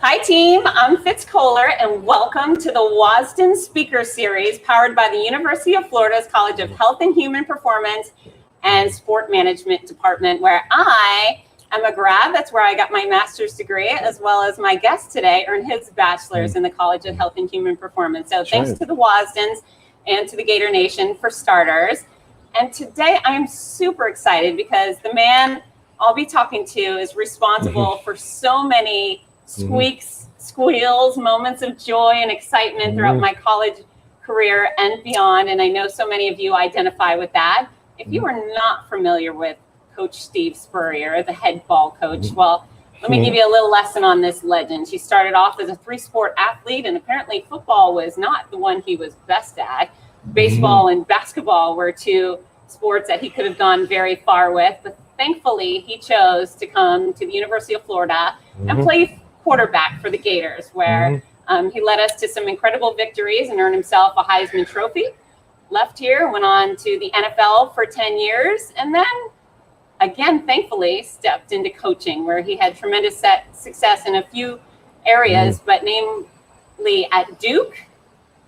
Hi team, I'm Fitz Koehler and welcome to the Wasdin Speaker Series powered by the University of Florida's College of Health and Human Performance and Sport Management Department, where I am a grad. That's where I got my master's degree, as well as my guest today earned his bachelor's in the College of Health and Human Performance. So thanks to the Wasdins and to the Gator Nation for starters. And today I'm super excited because the man I'll be talking to is responsible for so many squeaks, squeals, moments of joy and excitement throughout my college career and beyond. And I know so many of you identify with that. If you are not familiar with Coach Steve Spurrier, the head ball coach, well, let me give you a little lesson on this legend. She started off as a three-sport athlete, and apparently football was not the one he was best at. Baseball and basketball were two sports that he could have gone very far with, but thankfully he chose to come to the University of Florida and play quarterback for the Gators, where he led us to some incredible victories and earned himself a Heisman Trophy. Left here, went on to the NFL for 10 years, and then again, thankfully, stepped into coaching, where he had tremendous success in a few areas, but namely at Duke,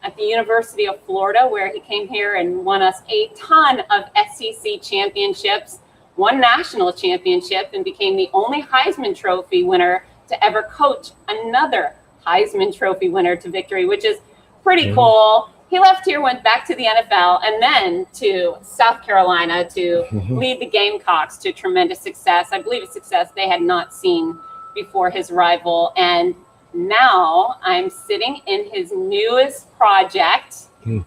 at the University of Florida, where he came here and won us a ton of SEC championships, won national championship, and became the only Heisman Trophy winner to ever coach another Heisman Trophy winner to victory, which is pretty cool. He left here, went back to the NFL, and then to South Carolina to lead the Gamecocks to tremendous success. I believe a success they had not seen before his arrival. And now I'm sitting in his newest project.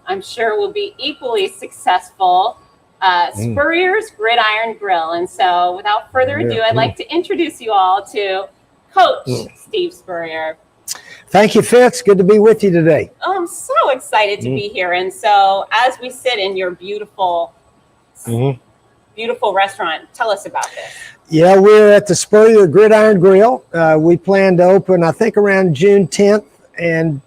I'm sure will be equally successful, Spurrier's GridIron Grille. And so without further ado, I'd like to introduce you all to Coach Steve Spurrier. Thank you, Fitz. Good to be with you today. Oh, I'm so excited to be here. And so as we sit in your beautiful, beautiful restaurant, tell us about this. Yeah, we're at the Spurrier GridIron Grille. We plan to open, I think, around June 10th. And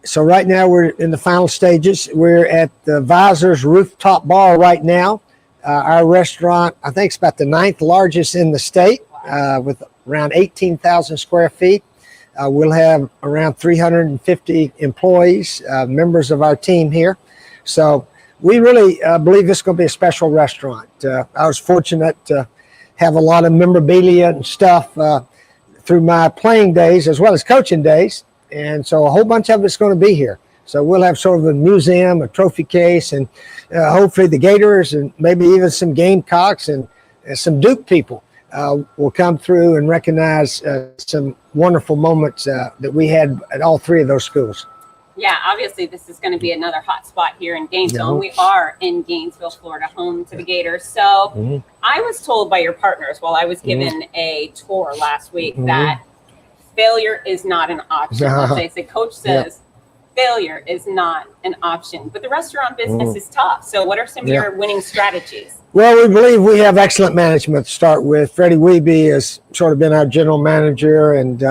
so right now we're in the final stages. We're at the Visor's rooftop bar right now. Our restaurant, I think, is about the 9th largest in the state, with around 18,000 square feet. We'll have around 350 employees, members of our team here. So we really believe this is going to be a special restaurant. I was fortunate to have a lot of memorabilia and stuff through my playing days as well as coaching days. And so a whole bunch of it's going to be here. So we'll have sort of a museum, a trophy case, and hopefully the Gators and maybe even some Gamecocks and some Duke people will come through and recognize some wonderful moments that we had at all three of those schools. Yeah, obviously this is going to be another hot spot here in Gainesville. And we are in Gainesville, Florida, home to the Gators. So I was told by your partners while I was given a tour last week that failure is not an option. They say, Coach says failure is not an option. But the restaurant business is tough. So what are some of your winning strategies? Well, we believe we have excellent management to start with. Freddie Wiebe has sort of been our general manager, and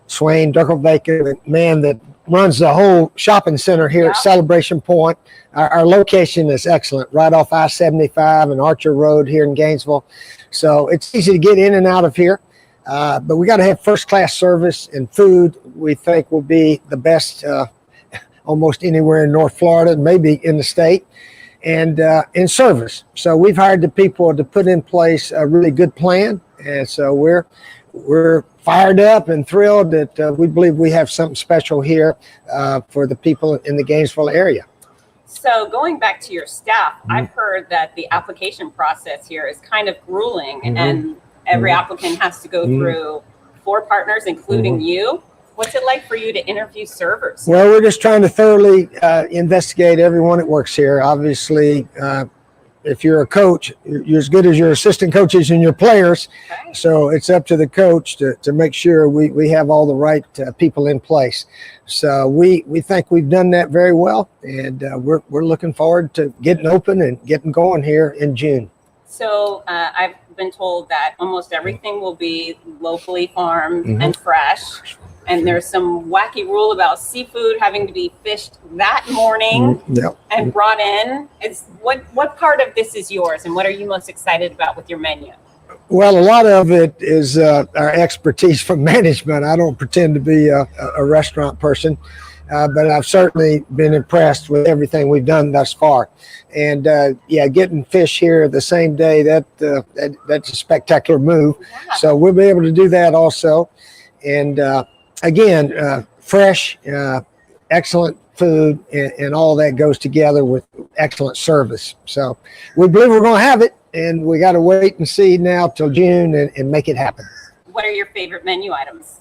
Swain Durkelbaker, the man that runs the whole shopping center here at Celebration Point. Our location is excellent, right off I-75 and Archer Road here in Gainesville. So it's easy to get in and out of here. But we got to have first-class service, and food we think will be the best almost anywhere in North Florida, maybe in the state. And in service. So we've hired the people to put in place a really good plan. And so we're fired up and thrilled that we believe we have something special here for the people in the Gainesville area. So going back to your staff, I've heard that the application process here is kind of grueling, and every applicant has to go through 4 partners, including you. What's it like for you to interview servers? Well, we're just trying to thoroughly investigate everyone that works here. Obviously, if you're a coach, you're as good as your assistant coaches and your players. Okay. So it's up to the coach to make sure we have all the right people in place. So we think we've done that very well, and we're looking forward to getting open and getting going here in June. So I've been told that almost everything will be locally farmed and fresh. And there's some wacky rule about seafood having to be fished that morning and brought in. What part of this is yours, and what are you most excited about with your menu? Well, a lot of it is our expertise from management. I don't pretend to be a restaurant person, but I've certainly been impressed with everything we've done thus far. And yeah, getting fish here the same day, that's a spectacular move. Yeah. So we'll be able to do that also. And again, fresh, excellent food, and all that goes together with excellent service. So we believe we're going to have it, and we got to wait and see now till June and make it happen. What are your favorite menu items?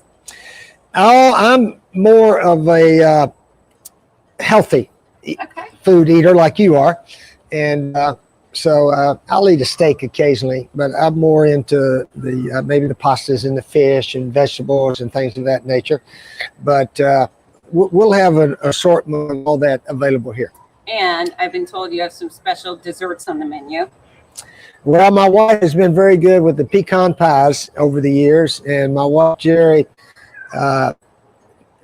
Oh, I'm more of a healthy food eater like you are. And so I'll eat a steak occasionally, but I'm more into the maybe the pastas and the fish and vegetables and things of that nature. But we'll have an assortment of all that available here. And I've been told you have some special desserts on the menu. Well, my wife has been very good with the pecan pies over the years, and my wife, Jerry,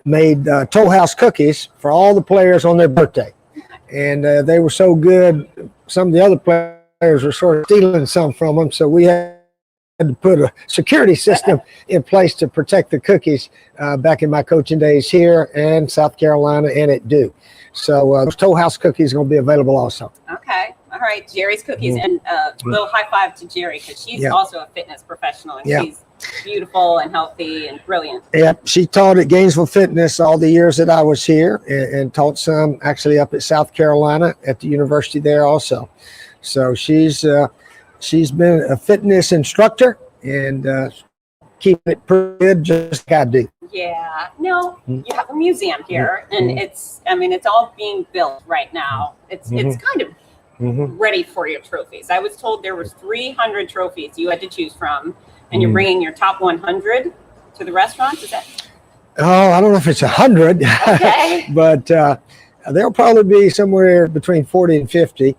made Toll House cookies for all the players on their birthday. And they were so good, some of the other players were sort of stealing some from them, so we had to put a security system in place to protect the cookies back in my coaching days here and South Carolina and at Duke. So those Toll House cookies are going to be available also. Okay. All right. Jerry's cookies. And a little high five to Jerry, because she's also a fitness professional, and she's beautiful and healthy and brilliant. Yeah, she taught at Gainesville Fitness all the years that I was here, and taught some actually up at South Carolina at the university there also. So she's been a fitness instructor and keeping it pretty good, just like I do. Yeah. No, you have a museum here, and it's all being built right now. It's kind of ready for your trophies. I was told there was 300 trophies you had to choose from, and you're bringing your top 100 to the restaurant. Is that? Oh, I don't know if it's 100, but there'll probably be somewhere between 40 and 50.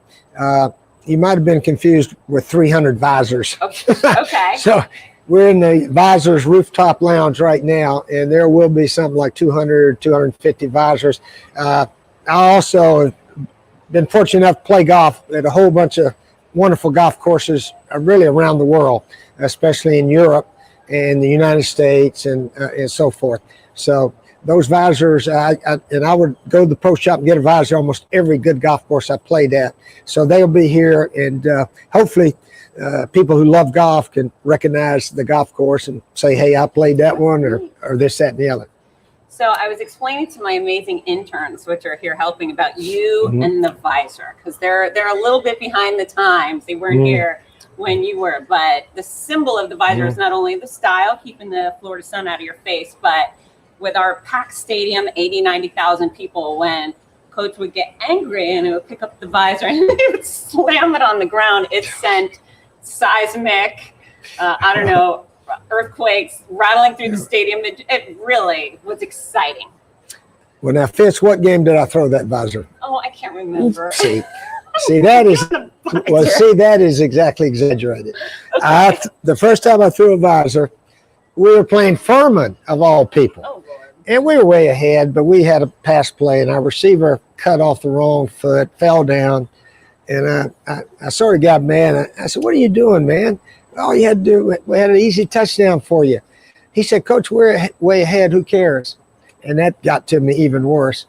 You might have been confused with 300 visors. Okay. So we're in the Visors Rooftop Lounge right now, and there will be something like 200, 250 visors. I also have been fortunate enough to play golf at a whole bunch of wonderful golf courses really around the world, especially in Europe and the United States and so forth. So those visors, I would go to the pro shop and get a visor almost every good golf course I played at. So they'll be here, and hopefully people who love golf can recognize the golf course and say, hey, I played that one, or this, that, and the other. So I was explaining to my amazing interns, which are here helping, about you and the visor, because they're a little bit behind the times. They weren't here when you were, but the symbol of the visor is not only the style, keeping the Florida sun out of your face, but with our packed stadium, 80, 90,000 people, when coach would get angry and he would pick up the visor and he would slam it on the ground, it sent seismic, earthquakes rattling through the stadium. It really was exciting. Well, now, Fitz, what game did I throw that visor? Oh, I can't remember. See, that is exactly exaggerated. Okay. The first time I threw a visor, we were playing Furman, of all people. Oh, Lord. And we were way ahead, but we had a pass play, and our receiver cut off the wrong foot, fell down, and I sort of got mad. I said, what are you doing, man? All you had to do, we had an easy touchdown for you. He said, Coach, we're way ahead. Who cares? And that got to me even worse.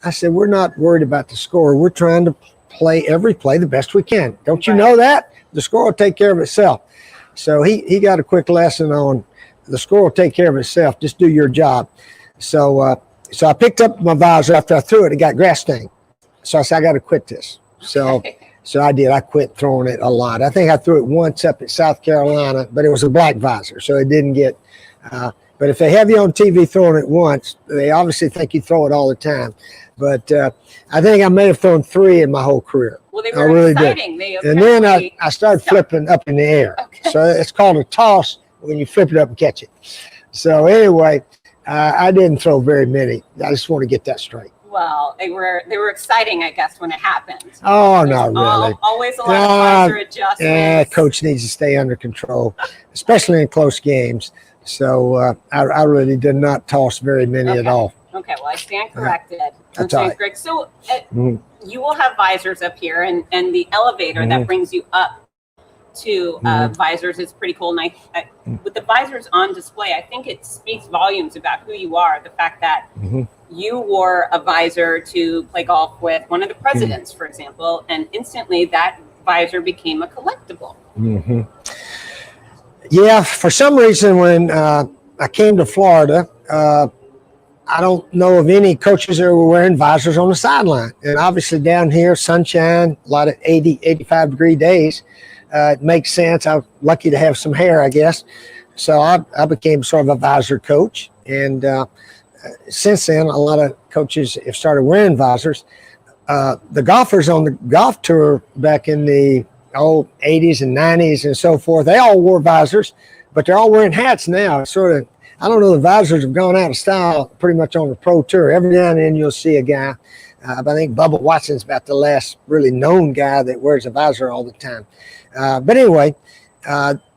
I said, we're not worried about the score. We're trying to play every play the best we can. Don't you know that? The score will take care of itself. So he got a quick lesson on the score will take care of itself. Just do your job. So I picked up my visor after I threw it. It got grass stained. So I said, I got to quit this. So I did. I quit throwing it a lot. I think I threw it once up at South Carolina, but it was a black visor, so it didn't get but if they have you on TV throwing it once, they obviously think you throw it all the time. But I think I may have thrown 3 in my whole career. Well, they were really exciting. And then I started flipping up in the air. Okay. So it's called a toss when you flip it up and catch it. So anyway, I didn't throw very many. I just want to get that straight. Well, they were exciting, I guess, when it happened. Oh, not really. Always a lot of visor adjustments. Yeah, coach needs to stay under control, especially in close games. So I really did not toss very many at all. Okay, well, I stand corrected. That's all right. Greg. So you will have visors up here, and the elevator that brings you up to visors is pretty cool. And with the visors on display, I think it speaks volumes about who you are. The fact that you wore a visor to play golf with one of the presidents, for example, and instantly that visor became a collectible. Yeah, for some reason, when I came to Florida, I don't know of any coaches that were wearing visors on the sideline. And obviously down here, sunshine, a lot of 80, 85 degree days. It makes sense. I was lucky to have some hair, I guess. So I became sort of a visor coach. And since then, a lot of coaches have started wearing visors. The golfers on the golf tour back in the old 80s and 90s and so forth, they all wore visors, but they're all wearing hats now. It's sort of, I don't know, the visors have gone out of style pretty much on the pro tour. Every now and then you'll see a guy, but I think Bubba Watson's about the last really known guy that wears a visor all the time. But anyway,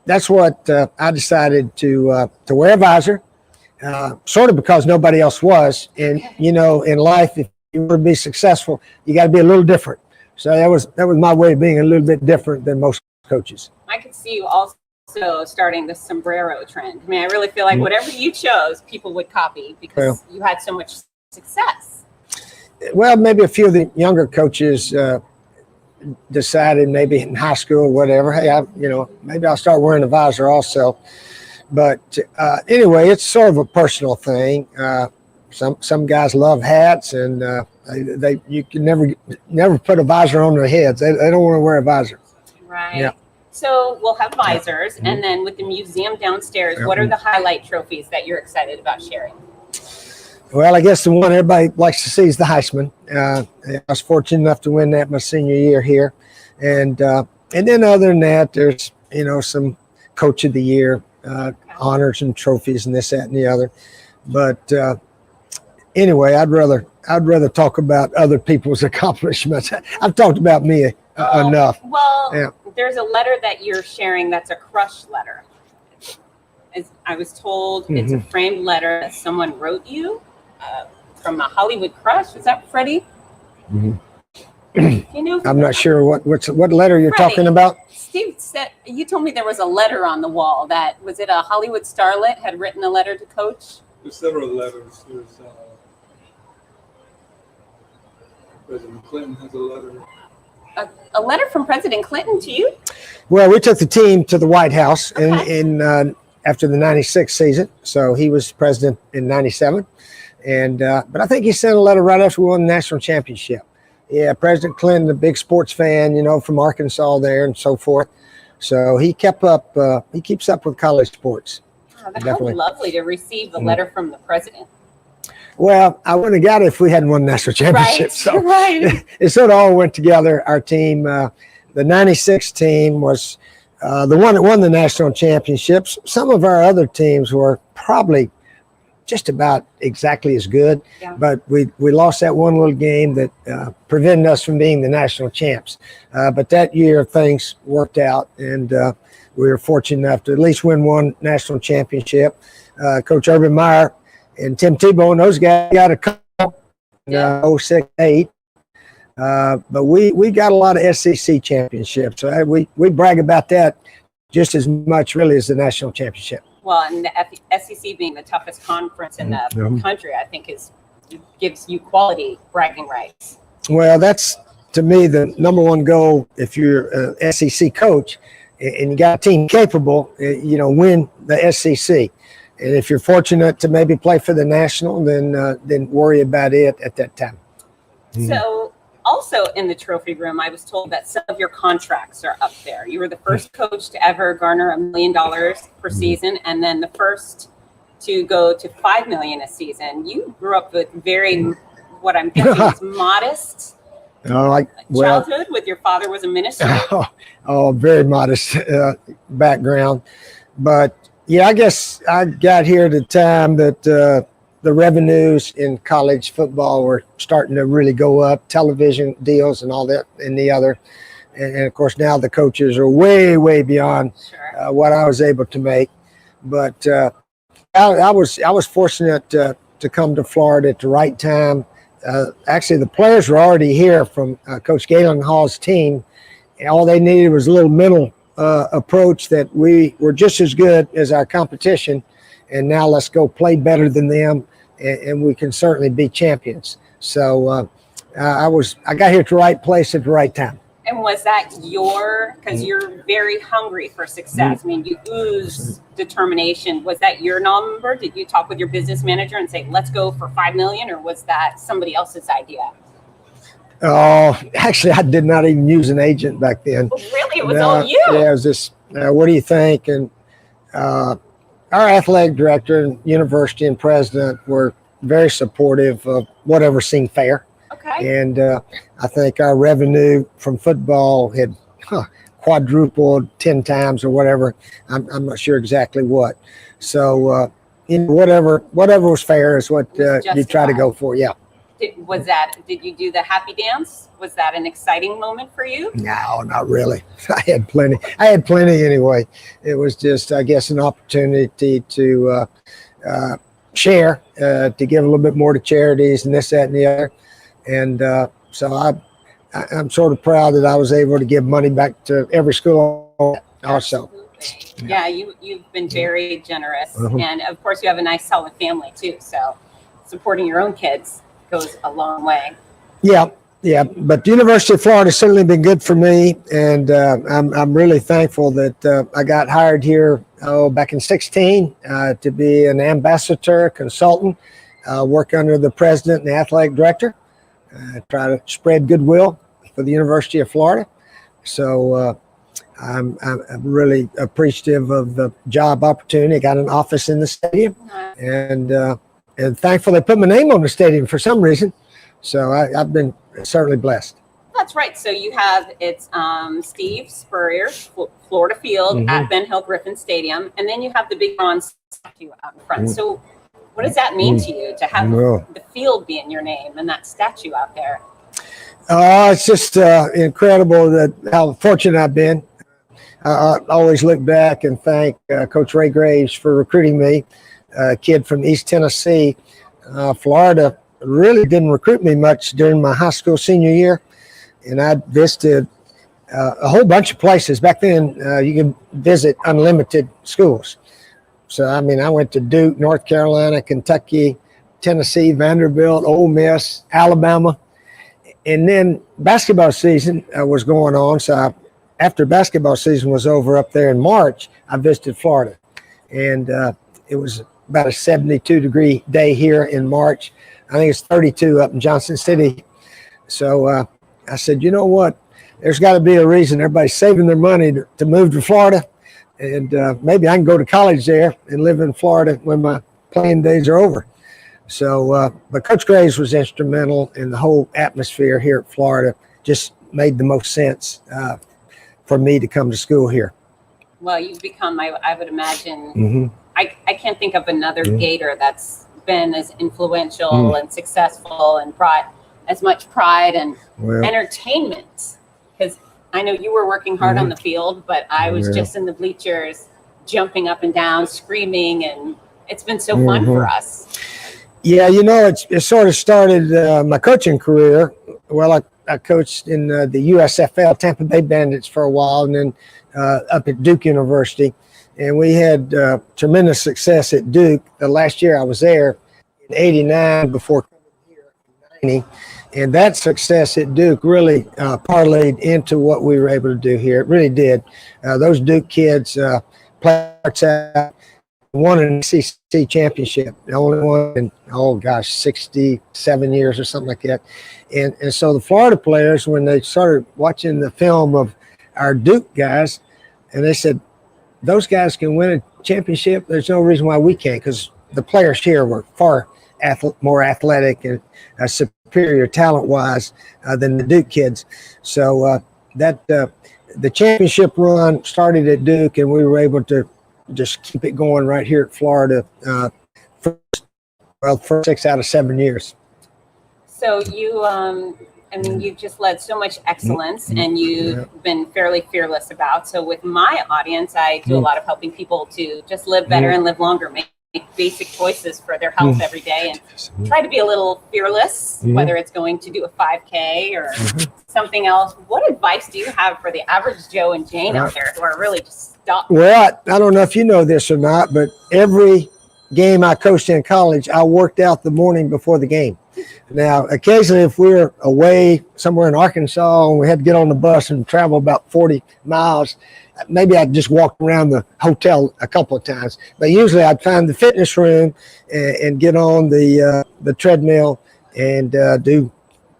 that's what I decided to wear a visor, sort of because nobody else was. And, you know, in life, if you want to be successful, you got to be a little different. So that was my way of being a little bit different than most coaches. I could see you also starting the sombrero trend. I mean, I really feel like whatever you chose, people would copy because you had so much success. Well, maybe a few of the younger coaches decided maybe in high school or whatever, hey, maybe I'll start wearing a visor also. But anyway, it's sort of a personal thing. Some guys love hats, and you can never put a visor on their heads. They don't want to wear a visor. Right. Yeah. So we'll have visors, and then with the museum downstairs, what are the highlight trophies that you're excited about sharing? Well, I guess the one everybody likes to see is the Heisman. I was fortunate enough to win that my senior year here, and then other than that, there's some Coach of the Year honors and trophies and this, that, and the other. But anyway, I'd rather talk about other people's accomplishments. I've talked about me enough. Well, there's a letter that you're sharing that's a crush letter. As I was told, it's a framed letter that someone wrote you from a Hollywood crush. Is that Freddie? I'm not sure what letter you're talking about. Steve said, you told me there was a letter on the wall that, was it a Hollywood starlet had written a letter to Coach? There's several letters. There's President Clinton has a letter. A letter from President Clinton to you? Well, we took the team to the White House in after the 96 season. So he was president in 97. But I think he sent a letter right after we won the national championship. Yeah, President Clinton, a big sports fan, from Arkansas there and so forth. So he keeps up with college sports. Oh, that's lovely to receive a letter from the president. Well, I wouldn't have got it if we hadn't won the national championship. Right, so right. It sort of all went together. Our team, the 96 team was the one that won the national championships. Some of our other teams were probably just about exactly as good, but we lost that one little game that prevented us from being the national champs. But that year things worked out, and we were fortunate enough to at least win one national championship. Coach Urban Meyer and Tim Tebow and those guys got a couple in 06, 8. But we got a lot of SEC championships. So we brag about that just as much really as the national championship. Well, and the SEC being the toughest conference in the country, I think gives you quality bragging rights. Well, that's, to me, the number one goal if you're an SEC coach and you got a team capable, win the SEC. And if you're fortunate to maybe play for the national, then worry about it at that time. So also in the trophy room, I was told that some of your contracts are up there. You were the first coach to ever garner $1 million per season, and then the first to go to $5 million a season. You grew up with what I'm guessing is modest childhood. With your father was a minister. Very modest background, but. Yeah, I guess I got here at a time that the revenues in college football were starting to really go up, television deals and all that and the other. And of course, now the coaches are way, way beyond what I was able to make. But I was fortunate to come to Florida at the right time. Actually, the players were already here from Coach Galen Hall's team. All they needed was a little mental approach that we were just as good as our competition, and now let's go play better than them, and we can certainly be champions. So I got here at the right place at the right time. And was that because you're very hungry for success. I mean, you ooze determination. Was that your number? Did you talk with your business manager and say, let's go for 5 million, or was that somebody else's idea? Oh, actually, I did not even use an agent back then. Oh, really? It was all you? Yeah, it was just, what do you think? And our athletic director and university and president were very supportive of whatever seemed fair. Okay. And I think our revenue from football had quadrupled 10 times or whatever. I'm not sure exactly what. So whatever was fair is what you try to go for. Yeah. Did you do the happy dance? Was that an exciting moment for you? No, not really. I had plenty anyway. It was just, I guess, an opportunity to share, to give a little bit more to charities and this, that, and the other. And so I'm sort of proud that I was able to give money back to every school also. Absolutely. Yeah, you've been very generous. And of course, you have a nice, solid family too. So supporting your own kids goes a long way. Yeah. But the University of Florida has certainly been good for me. And I'm really thankful that I got hired here back in 2016 to be an ambassador consultant, work under the president and the athletic director. Try to spread goodwill for the University of Florida. So I'm really appreciative of the job opportunity. I got an office in the stadium, and thankful they put my name on the stadium for some reason. So I've been certainly blessed. That's right. So you have Steve Spurrier, Florida Field at Ben Hill Griffin Stadium, and then you have the big bronze statue out in front. So what does that mean to you to have the field be in your name and that statue out there? It's just incredible that how fortunate I've been. I always look back and thank Coach Ray Graves for recruiting me, a kid from East Tennessee. Florida really didn't recruit me much during my high school senior year, and I visited a whole bunch of places. Back then, you could visit unlimited schools. So, I mean, I went to Duke, North Carolina, Kentucky, Tennessee, Vanderbilt, Ole Miss, Alabama. And then basketball season was going on. So after basketball season was over up there in March, I visited Florida. And it was about a 72-degree day here in March. I think it's 32 up in Johnson City. So I said, you know what? There's got to be a reason everybody's saving their money to move to Florida. And maybe I can go to college there and live in Florida when my playing days are over. So, but Coach Graves was instrumental in the whole atmosphere here at Florida. Just made the most sense for me to come to school here. Well, you've become, I would imagine, I can't think of another Gator that's been as influential and successful and brought as much pride and entertainment. Because I know you were working hard on the field, but I was just in the bleachers, jumping up and down, screaming, and it's been so fun for us. Yeah, you know, it sort of started my coaching career. Well, I coached in the USFL, Tampa Bay Bandits, for a while, and then up at Duke University. And we had tremendous success at Duke. The last year I was there in '89 before coming here in '90. And that success at Duke really parlayed into what we were able to do here. It really did. Those Duke kids played out, won an SEC championship, the only one in, 67 years or something like that. And so the Florida players, when they started watching the film of our Duke guys, and they said, those guys can win a championship, there's no reason why we can't, because the players here were far more athletic and superior talent-wise than the Duke kids. So the championship run started at Duke, and we were able to just keep it going right here at Florida for 6 out of 7 years. So you, you've just led so much excellence, and you've been fairly fearless about. So with my audience, I do a lot of helping people to just live better and live longer, make make basic choices for their health every day and try to be a little fearless, whether it's going to do a 5K or something else. What advice do you have for the average Joe and Jane out there who are really just stuck? Well, I don't know if you know this or not, but every game I coached in college, I worked out the morning before the game. Now, occasionally, if we were away somewhere in Arkansas and we had to get on the bus and travel about 40 miles, maybe I'd just walk around the hotel a couple of times. But usually I'd find the fitness room and get on the treadmill and do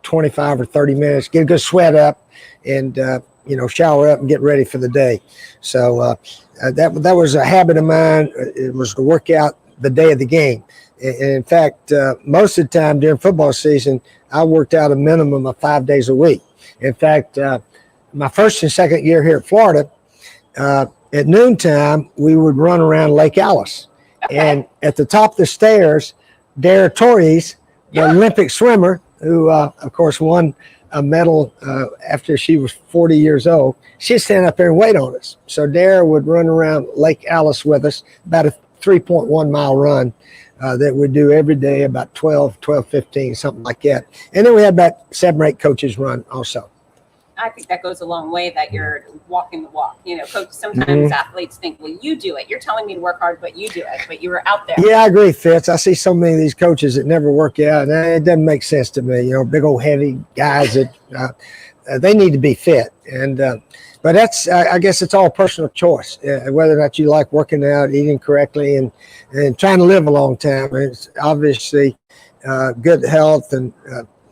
25 or 30 minutes, get a good sweat up and, shower up and get ready for the day. So that was a habit of mine. It was to work out the day of the game. And in fact, most of the time during football season, I worked out a minimum of 5 days a week. In fact, my first and second year here at Florida, at noontime, we would run around Lake Alice. Okay. And at the top of the stairs, Dara Torres, the Olympic swimmer, who, of course, won a medal after she was 40 years old, she'd stand up there and wait on us. So Dara would run around Lake Alice with us, about a 3.1 mile run that we do every day, about 12:15, something like that. And then we had about 7 or 8 coaches run also. I think that goes a long way that you're walking the walk. Coach, sometimes athletes think, well, you do it. You're telling me to work hard, but you do it. But you were out there. Yeah, I agree, Fitz. I see so many of these coaches that never work out, and it doesn't make sense to me. Big old heavy guys that they need to be fit. And but that's, I guess it's all personal choice, whether or not you like working out, eating correctly, and trying to live a long time. And it's obviously good health and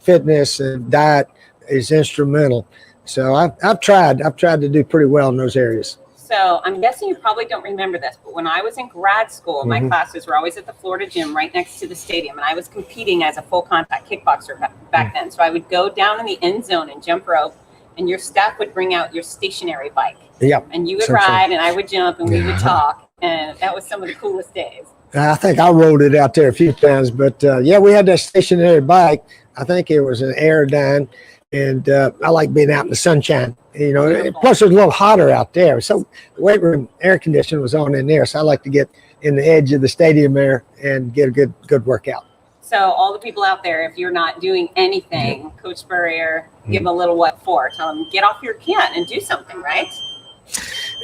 fitness and diet is instrumental. So I've tried to do pretty well in those areas. So I'm guessing you probably don't remember this, but when I was in grad school, my classes were always at the Florida gym right next to the stadium, and I was competing as a full contact kickboxer back then. So I would go down in the end zone and jump rope, and your staff would bring out your stationary bike. Yep. And you would ride, and I would jump, and we would talk, and that was some of the coolest days. I think I rode it out there a few times, but we had that stationary bike. I think it was an Aerodyne. And I like being out in the sunshine, plus it's a little hotter out there. So the weight room air conditioning was on in there. So I like to get in the edge of the stadium there and get a good workout. So all the people out there, if you're not doing anything, Coach Spurrier, give them a little what for. Tell them, get off your can and do something, right?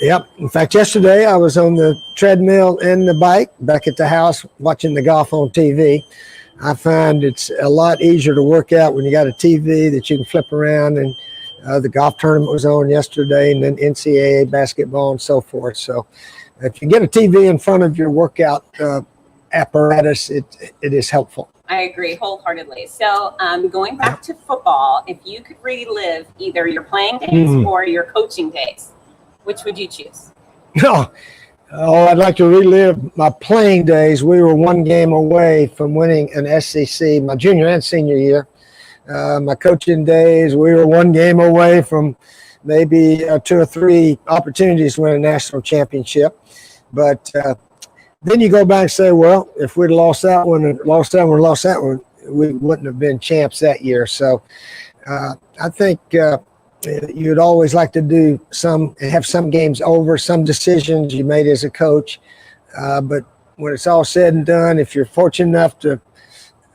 Yep. In fact, yesterday I was on the treadmill and the bike back at the house watching the golf on TV. I find it's a lot easier to work out when you got a TV that you can flip around, and the golf tournament was on yesterday, and then NCAA basketball and so forth. So if you get a TV in front of your workout apparatus, it is helpful. I agree wholeheartedly. So going back to football, if you could relive either your playing days or your coaching days, which would you choose? Oh, I'd like to relive my playing days. We were 1 game away from winning an SEC my junior and senior year. My coaching days, we were 1 game away from maybe 2 or 3 opportunities to win a national championship. But then you go back and say, well, if we'd lost that one, we wouldn't have been champs that year. So I think you'd always like to do have some games over, some decisions you made as a coach. But when it's all said and done, if you're fortunate enough to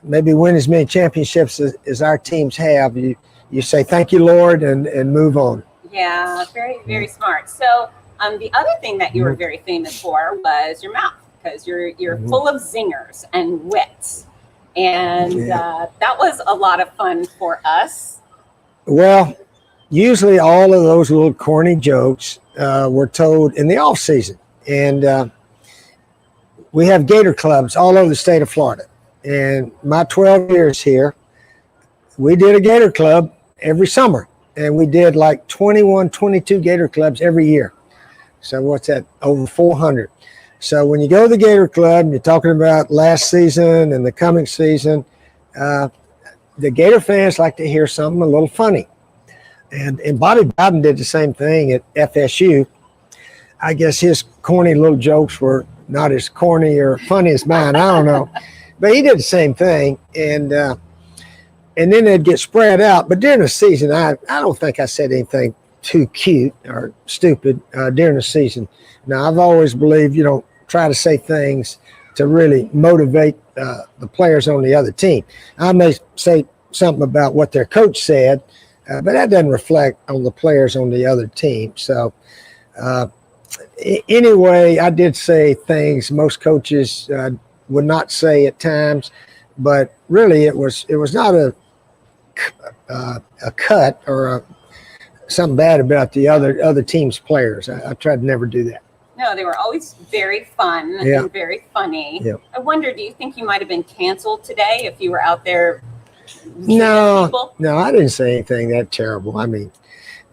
maybe win as many championships as our teams have, you say, thank you, Lord, and move on. Yeah, very, very smart. So the other thing that you were very famous for was your mouth, because you're full of zingers and wits. And that was a lot of fun for us. Well, usually all of those little corny jokes were told in the off season. And we have Gator clubs all over the state of Florida. And my 12 years here, we did a Gator club every summer. And we did like 21, 22 Gator clubs every year. So what's that? Over 400. So when you go to the Gator club, and you're talking about last season and the coming season, the Gator fans like to hear something a little funny. And Bobby Bowden did the same thing at FSU. I guess his corny little jokes were not as corny or funny as mine. I don't know. But he did the same thing. And then they'd get spread out. But during the season, I don't think I said anything too cute or stupid during the season. Now, I've always believed you don't try to say things to really motivate the players on the other team. I may say something about what their coach said, but that doesn't reflect on the players on the other team. So anyway, I did say things most coaches would not say at times, but really it was not a cut or something bad about the other team's players. I tried to never do that. No, they were always very fun and very funny. Yeah. I wonder, do you think you might have been canceled today if you were out there? No, I didn't say anything that terrible. I mean,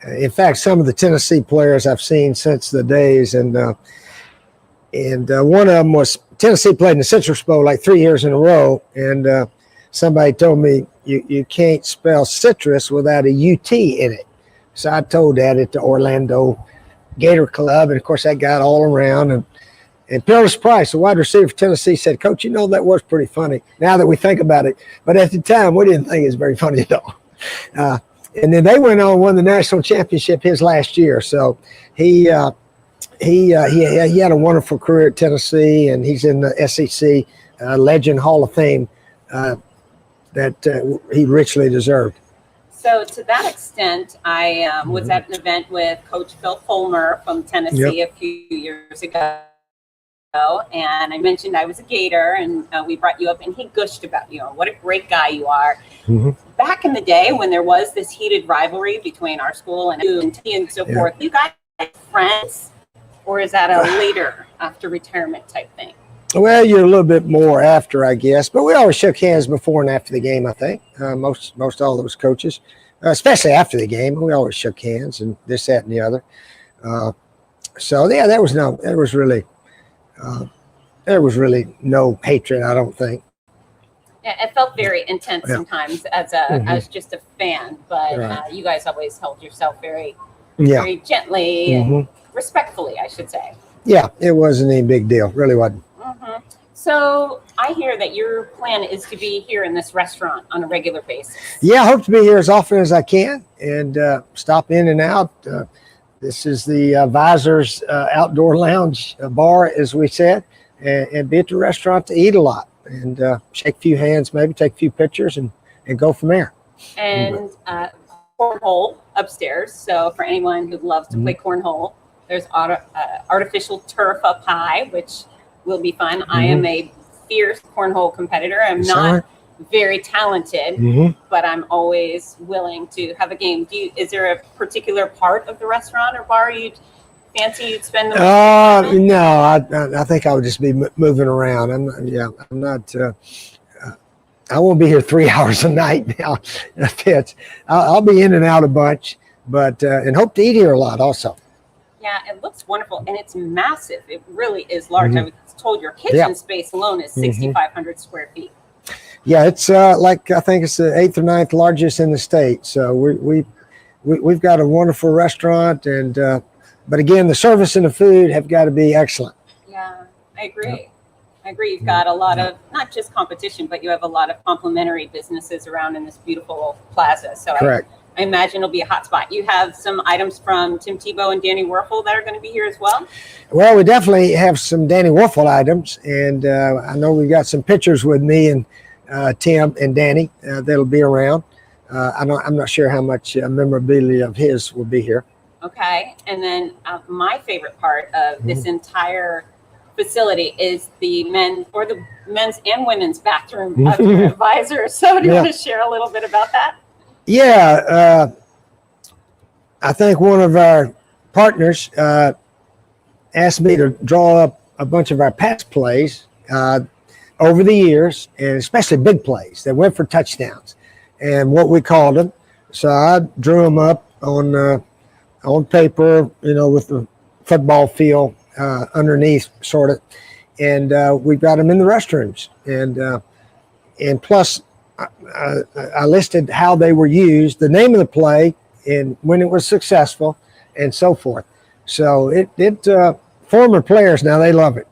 in fact, some of the Tennessee players I've seen since the days, and one of them was Tennessee played in the Citrus Bowl like 3 years in a row, and somebody told me you can't spell citrus without a UT in it. So I told that at the Orlando Gator Club, and of course that got all around. And Peerless Price, the wide receiver for Tennessee, said, "Coach, you know that was pretty funny now that we think about it, but at the time we didn't think it was very funny at all." And then they went on and won the national championship his last year. So he had a wonderful career at Tennessee, and he's in the SEC Legend Hall of Fame that he richly deserved. So to that extent, I was at an event with Coach Phil Fulmer from Tennessee a few years ago, and I mentioned I was a Gator, and we brought you up, and he gushed about you. What a great guy you are. Back in the day when there was this heated rivalry between our school and UNT and so forth, you guys friends, or is that a later after retirement type thing? Well, you're a little bit more after, I guess, but we always shook hands before and after the game. I think most all those coaches, especially after the game, we always shook hands and this, that, and the other. So yeah, there was really no hatred, I don't think. Yeah, it felt very intense sometimes as just a fan, but you guys always held yourself very gently and respectfully, I should say. Yeah, it wasn't any big deal, really wasn't. So I hear that your plan is to be here in this restaurant on a regular basis. Yeah, I hope to be here as often as I can and stop in and out. This is the Visors Outdoor Lounge bar, as we said, and be at the restaurant to eat a lot and shake a few hands, maybe take a few pictures and go from there. And cornhole upstairs. So for anyone who loves to play cornhole, there's artificial turf up high, which will be fun. I am a fierce cornhole competitor. I'm not very talented, but I'm always willing to have a game. Is there a particular part of the restaurant or bar you'd fancy you'd spend the No, I think I would just be moving around. I'm not. I won't be here 3 hours a night now. I'll be in and out a bunch, but and hope to eat here a lot also. Yeah, it looks wonderful, and it's massive. It really is large. I was told your kitchen space alone is 6,500 square feet. Yeah, it's I think it's the 8th or 9th largest in the state. So we've got a wonderful restaurant, and but again, the service and the food have got to be excellent. Yeah, I agree. I agree. You've got a lot of not just competition, but you have a lot of complementary businesses around in this beautiful plaza. So correct. I imagine it'll be a hot spot. You have some items from Tim Tebow and Danny Werfel that are going to be here as well? Well, we definitely have some Danny Werfel items, and I know we've got some pictures with me and Tim and Danny that'll be around. I'm not sure how much memorabilia of his will be here. Okay. And then my favorite part of this entire facility is the men's and women's bathroom advisor. So do you want to share a little bit about that? Yeah, I think one of our partners asked me to draw up a bunch of our pass plays over the years, and especially big plays that went for touchdowns and what we called them. So I drew them up on paper, with the football field underneath, sort of, and we got them in the restrooms, and plus. I listed how they were used, the name of the play, and when it was successful, and so forth. So former players now, they love it,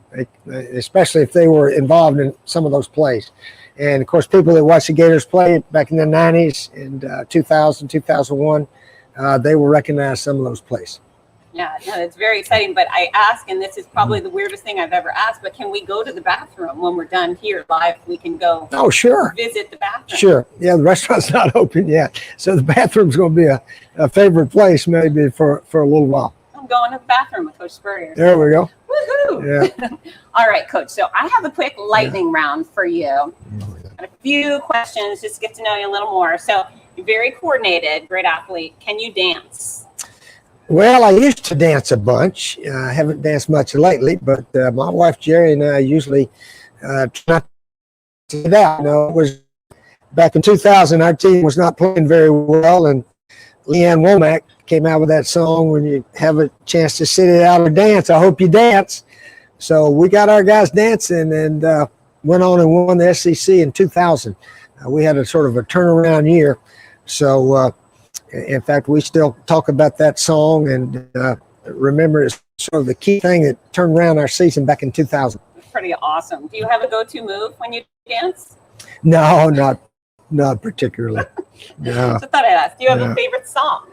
especially if they were involved in some of those plays. And of course, people that watched the Gators play back in the 90s and 2000, 2001, they will recognize some of those plays. Yeah, no, it's very exciting. But I ask, and this is probably the weirdest thing I've ever asked, but can we go to the bathroom when we're done here live? We can go Oh, sure. visit the bathroom. Sure. Yeah, the restaurant's not open yet. So the bathroom's going to be a favorite place maybe for a little while. I'm going to the bathroom with Coach Spurrier. There we go. Woohoo! Yeah. All right, Coach. So I have a quick lightning round for you. Got a few questions, just get to know you a little more. So you're very coordinated, great athlete. Can you dance? Well, I used to dance a bunch. I haven't danced much lately, but my wife Jerry and I usually try not to do that. You know, it was back in 2000, our team was not playing very well, and Leanne Womack came out with that song, when you have a chance to sit it out or dance, I hope you dance. So we got our guys dancing and went on and won the SEC in 2000. We had a sort of a turnaround year. So, in fact, we still talk about that song and remember it's sort of the key thing that turned around our season back in 2000. Pretty awesome. Do you have a go-to move when you dance? No, not particularly. No. Just thought I'd ask. Do you have a favorite song?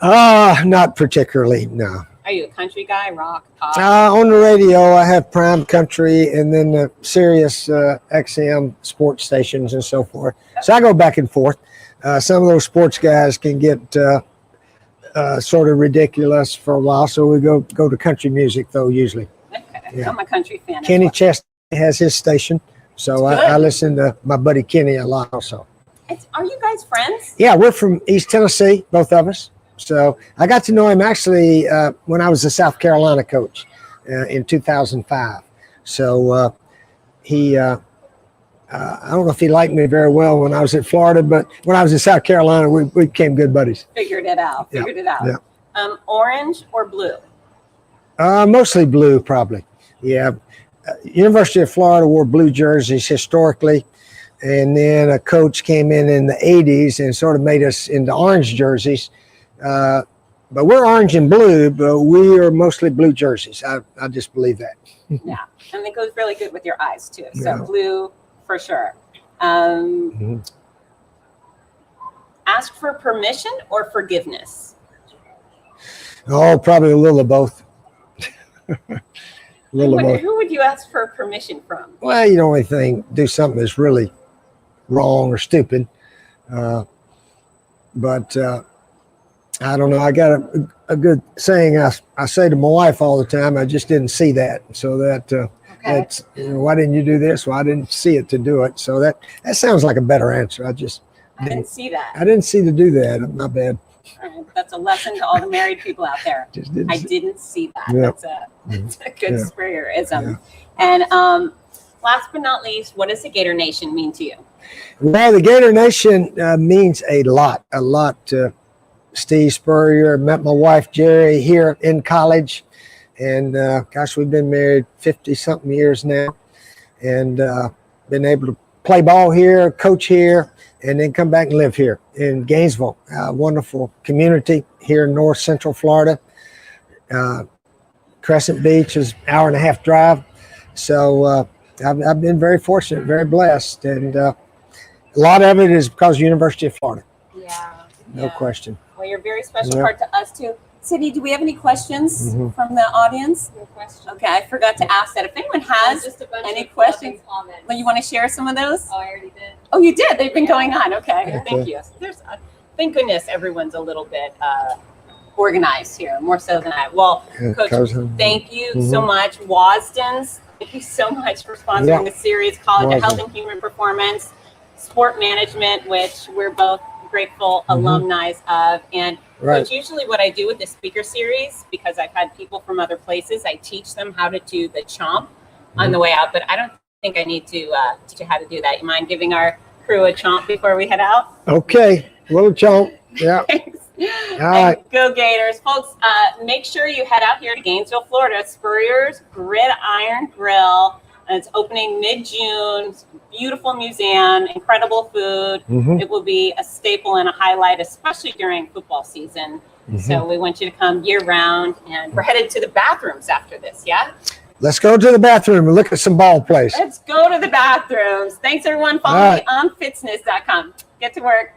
Not particularly, no. Are you a country guy, rock, pop? On the radio, I have Prime Country and then the Sirius XM sports stations and so forth. So I go back and forth. Some of those sports guys can get sort of ridiculous for a while, so we go to country music, though, usually. Okay. Yeah. I'm a country fan. Kenny as Chesney has his station, so I listen to my buddy Kenny a lot also. well. Are you guys friends? Yeah, we're from East Tennessee, both of us. So I got to know him actually when I was a South Carolina coach in 2005. So he, I don't know if he liked me very well when I was at Florida, but when I was in South Carolina, we became good buddies. Figured it out. Yeah. Orange or blue? Mostly blue, probably. Yeah. University of Florida wore blue jerseys historically. And then a coach came in the 80s and sort of made us into orange jerseys. But we're orange and blue, but we are mostly blue jerseys. I just believe that. Yeah. And it goes really good with your eyes, too. So Yeah. blue for sure. Ask for permission or forgiveness? Oh, probably a little of both. A little of both. Who would you ask for permission from? Well, you don't anything do something that's really wrong or stupid. But I don't know. I got a good saying I say to my wife all the time. I just didn't see that. So that's why didn't you do this? Well, I didn't see it to do it. So that sounds like a better answer. I didn't see that. I didn't see to do that. My bad. All right, that's a lesson to all the married people out there. I didn't see that. Yeah. That's a good Spurrierism. Yeah. And last but not least, what does the Gator Nation mean to you? Well, the Gator Nation means a lot to Steve Spurrier. Met my wife Jerry here in college, and gosh, we've been married 50-something years now, and been able to play ball here, coach here, and then come back and live here in Gainesville. Wonderful community here in North Central Florida. Crescent Beach is an hour-and-a-half drive, so I've been very fortunate, very blessed, and a lot of it is because of University of Florida. Yeah. No question. Well, you're a very special part to us too. Cindy, do we have any questions from the audience? No questions. Okay, I forgot to ask that. If anyone has just a bunch any of questions, comments. well, you want to share some of those? Oh, I already did. Oh, you did? They've been going on. Okay, Okay. thank you. Thank goodness everyone's a little bit organized here, more so than I. Well, Coach, thank you so much. Wasdin's, thank you so much for sponsoring the series, College of Health and Human Performance, Sport Management, which we're both grateful alumni of. And Coach, usually what I do with the speaker series, because I've had people from other places, I teach them how to do the chomp on the way out, but I don't think I need to teach you how to do that. You mind giving our crew a chomp before we head out? Okay, little chomp. Yeah. Thanks. All right. Go Gators. Folks, make sure you head out here to Gainesville, Florida, Spurrier's GridIron Grille. And it's opening mid-June. Beautiful museum, incredible food. It will be a staple and a highlight, especially during football season. So we want you to come year-round, and we're headed to the bathrooms after this, yeah? Let's go to the bathroom and look at some ball plays. Let's go to the bathrooms. Thanks, everyone. Follow me on fitzness.com. Get to work.